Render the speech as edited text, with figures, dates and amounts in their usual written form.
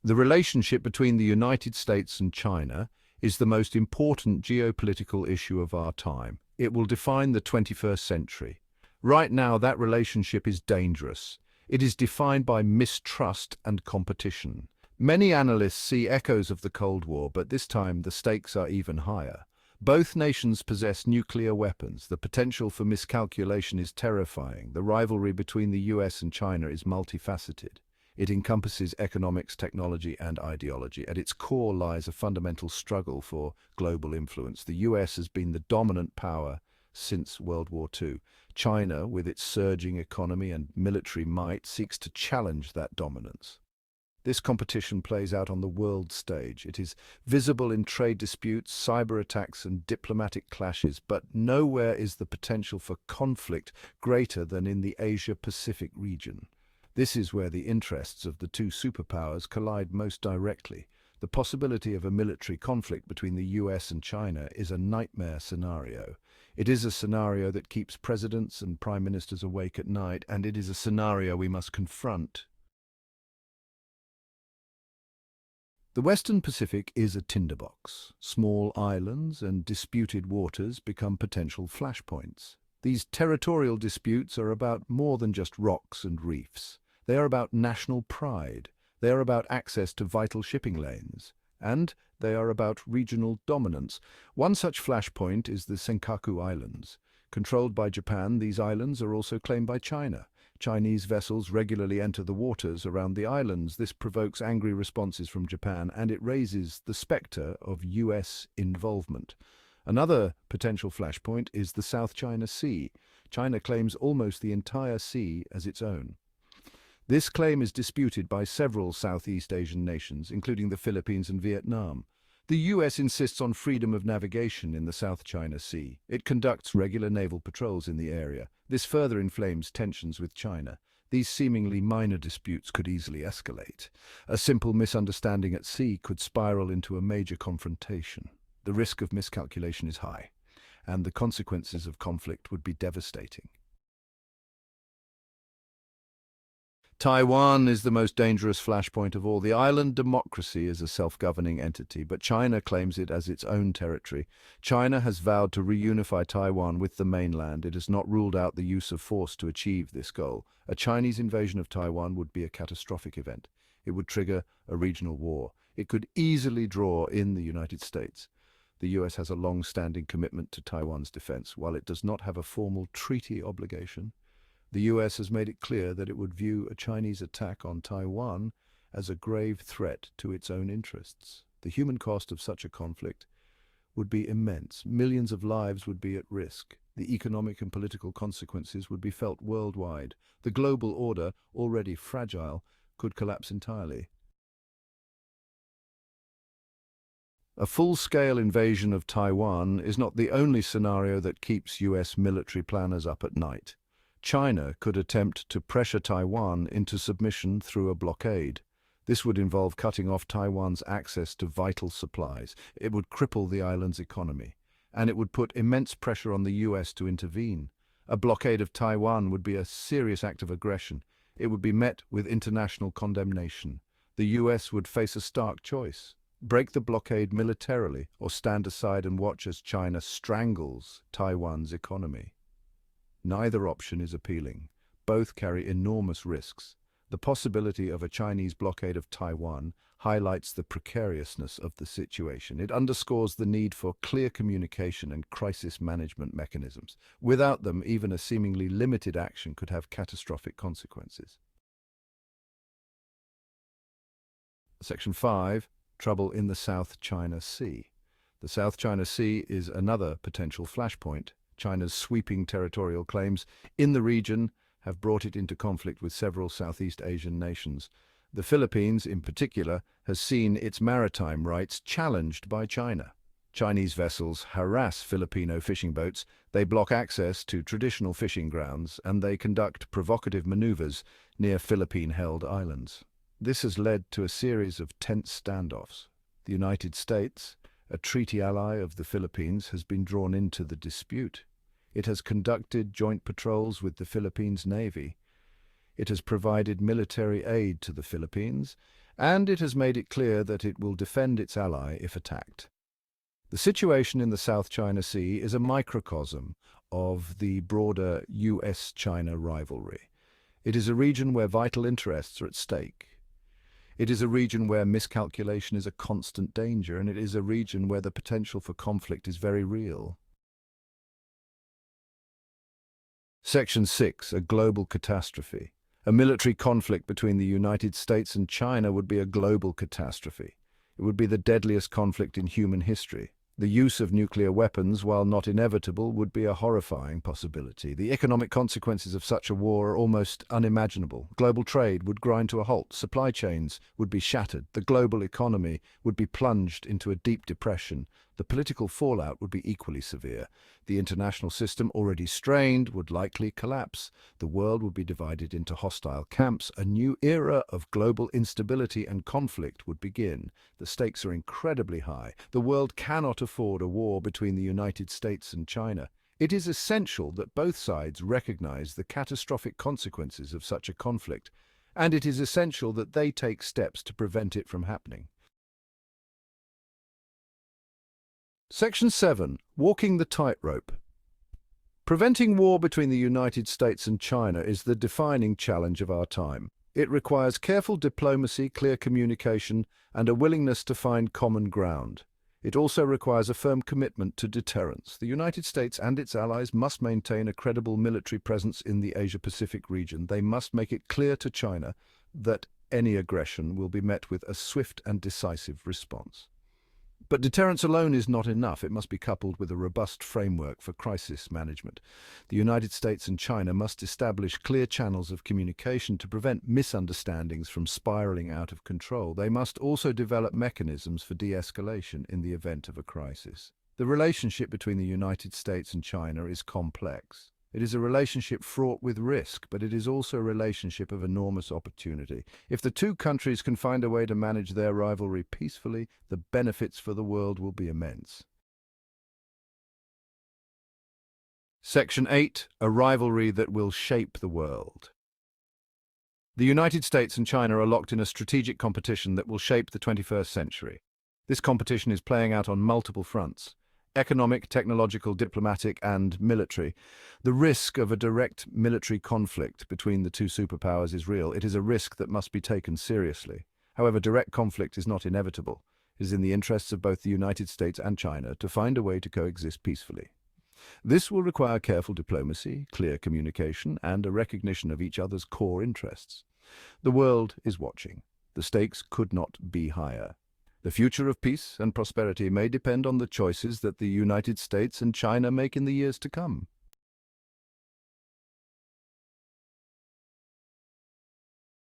The relationship between the United States and China is the most important geopolitical issue of our time. It will define the 21st century. Right now, that relationship is dangerous. It is defined by mistrust and competition. Many analysts see echoes of the Cold War, but this time the stakes are even higher. Both nations possess nuclear weapons. The potential for miscalculation is terrifying. The rivalry between the US and China is multifaceted. It encompasses economics, technology, and ideology. At its core lies a fundamental struggle for global influence. The US has been the dominant power since World War II. China, with its surging economy and military might, seeks to challenge that dominance. This competition plays out on the world stage. It is visible in trade disputes, cyber attacks, and diplomatic clashes, but nowhere is the potential for conflict greater than in the Asia-Pacific region. This is where the interests of the two superpowers collide most directly. The possibility of a military conflict between the US and China is a nightmare scenario. It is a scenario that keeps presidents and prime ministers awake at night, and it is a scenario we must confront. The Western Pacific is a tinderbox. Small islands and disputed waters become potential flashpoints. These territorial disputes are about more than just rocks and reefs. They are about national pride. They are about access to vital shipping lanes. And they are about regional dominance. One such flashpoint is the Senkaku Islands. Controlled by Japan, these islands are also claimed by China. Chinese vessels regularly enter the waters around the islands. This provokes angry responses from Japan, and it raises the specter of US involvement. Another potential flashpoint is the South China Sea. China claims almost the entire sea as its own. This claim is disputed by several Southeast Asian nations, including the Philippines and Vietnam. The US insists on freedom of navigation in the South China Sea. It conducts regular naval patrols in the area. This further inflames tensions with China. These seemingly minor disputes could easily escalate. A simple misunderstanding at sea could spiral into a major confrontation. The risk of miscalculation is high, and the consequences of conflict would be devastating. Taiwan is the most dangerous flashpoint of all. The island democracy is a self-governing entity, but China claims it as its own territory. China has vowed to reunify Taiwan with the mainland. It has not ruled out the use of force to achieve this goal. A Chinese invasion of Taiwan would be a catastrophic event. It would trigger a regional war. It could easily draw in the United States. The US has a long-standing commitment to Taiwan's defense. While it does not have a formal treaty obligation, the US has made it clear that it would view a Chinese attack on Taiwan as a grave threat to its own interests. The human cost of such a conflict would be immense. Millions of lives would be at risk. The economic and political consequences would be felt worldwide. The global order, already fragile, could collapse entirely. A full-scale invasion of Taiwan is not the only scenario that keeps US military planners up at night. China could attempt to pressure Taiwan into submission through a blockade. This would involve cutting off Taiwan's access to vital supplies. It would cripple the island's economy, and it would put immense pressure on the US to intervene. A blockade of Taiwan would be a serious act of aggression. It would be met with international condemnation. The US would face a stark choice: break the blockade militarily or stand aside and watch as China strangles Taiwan's economy. Neither option is appealing. Both carry enormous risks. The possibility of a Chinese blockade of Taiwan highlights the precariousness of the situation. It underscores the need for clear communication and crisis management mechanisms. Without them, even a seemingly limited action could have catastrophic consequences. Section 5. Trouble in the South China Sea. The South China Sea is another potential flashpoint. China's sweeping territorial claims in the region have brought it into conflict with several Southeast Asian nations. The Philippines, in particular, has seen its maritime rights challenged by China. Chinese vessels harass Filipino fishing boats, they block access to traditional fishing grounds, and they conduct provocative maneuvers near Philippine-held islands. This has led to a series of tense standoffs. The United States, a treaty ally of the Philippines, has been drawn into the dispute. It has conducted joint patrols with the Philippines Navy. It has provided military aid to the Philippines, and it has made it clear that it will defend its ally if attacked. The situation in the South China Sea is a microcosm of the broader US-China rivalry. It is a region where vital interests are at stake. It is a region where miscalculation is a constant danger, and it is a region where the potential for conflict is very real. Section 6. A global catastrophe. A military conflict between the United States and China would be a global catastrophe. It would be the deadliest conflict in human history. The use of nuclear weapons, while not inevitable, would be a horrifying possibility. The economic consequences of such a war are almost unimaginable. Global trade would grind to a halt. Supply chains would be shattered. The global economy would be plunged into a deep depression. The political fallout would be equally severe. The international system, already strained, would likely collapse. The world would be divided into hostile camps. A new era of global instability and conflict would begin. The stakes are incredibly high. The world cannot afford a war between the United States and China. It is essential that both sides recognize the catastrophic consequences of such a conflict, and it is essential that they take steps to prevent it from happening. Section 7. Walking the tightrope. Preventing war between the United States and China is the defining challenge of our time. It requires careful diplomacy, clear communication, and a willingness to find common ground. It also requires a firm commitment to deterrence. The United States and its allies must maintain a credible military presence in the Asia-Pacific region. They must make it clear to China that any aggression will be met with a swift and decisive response. But deterrence alone is not enough. It must be coupled with a robust framework for crisis management. The United States and China must establish clear channels of communication to prevent misunderstandings from spiraling out of control. They must also develop mechanisms for de-escalation in the event of a crisis. The relationship between the United States and China is complex. It is a relationship fraught with risk, but it is also a relationship of enormous opportunity. If the two countries can find a way to manage their rivalry peacefully, the benefits for the world will be immense. Section 8. A rivalry that will shape the world. The United States and China are locked in a strategic competition that will shape the 21st century. This competition is playing out on multiple fronts: economic, technological, diplomatic, and military. The risk of a direct military conflict between the two superpowers is real. It is a risk that must be taken seriously. However, direct conflict is not inevitable. It is in the interests of both the United States and China to find a way to coexist peacefully. This will require careful diplomacy, clear communication, and a recognition of each other's core interests. The world is watching. The stakes could not be higher. The future of peace and prosperity may depend on the choices that the United States and China make in the years to come.